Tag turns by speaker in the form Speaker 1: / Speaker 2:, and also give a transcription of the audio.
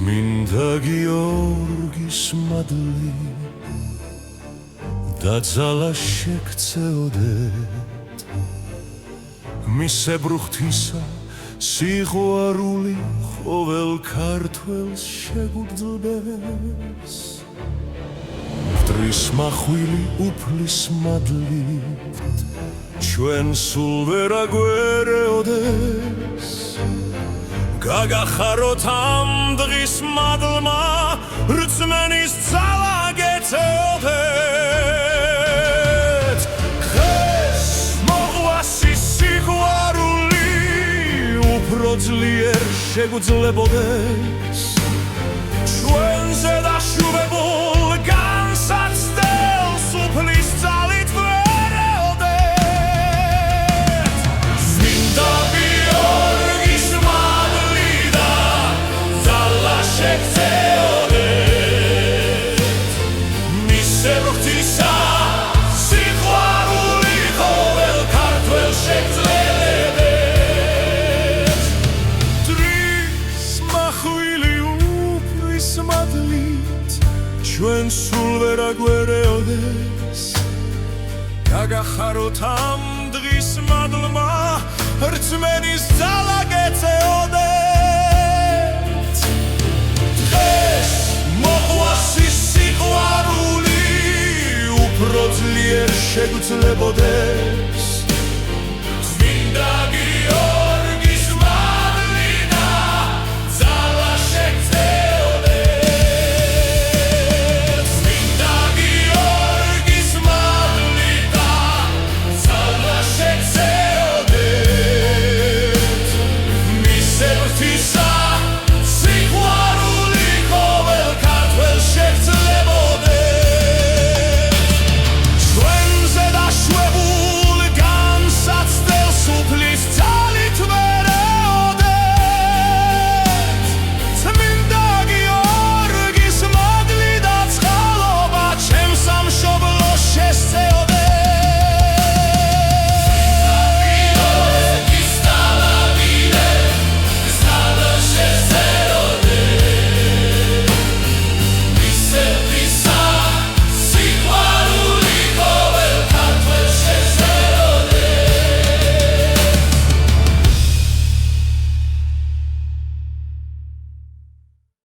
Speaker 1: წმინდა გიორგის მადლი დაძალა შეგწეოდეთ მისებრ ღვთისა სიყვარული ყოველ ქართველს შეგუძლებს მტრის მახვილი უფლის მადლით ჩვენ სულ ვერ აგვერეოდეს გაგახაროთ ამ დღის მადლმა რწმენის ძალა გეცეოდეთ დღეს მოყვასი სიყვარული უფრო ძლიერ შეგუძლებოდეს ჩვენზე დაშუვებულ განსაცდელს უფლის ძალით ვერეოდეთ წმინდა გიორგის მადლი და ძალა შეგწეოდეთ მისებრ ღვთისა სიყვარული ყოველ ქართველს შეგძლიერებეთ დრის მახვილი უფლის მადლით ჩვენ სულ ვერ აგვერეოდეს გაგახაროთ ამ დღის მადლმა რწმენის ძალა გეცეოდეთ დღეს მოყვასი სიყვარული უფრო ძლიერ შეგუძლებოდეს წმინდა გიორგის მადლი და ძალა შეგწეოდეთ წმინდა გიორგის მადლი და ძალა შეგწეოდეთ მისებრ ღვთისა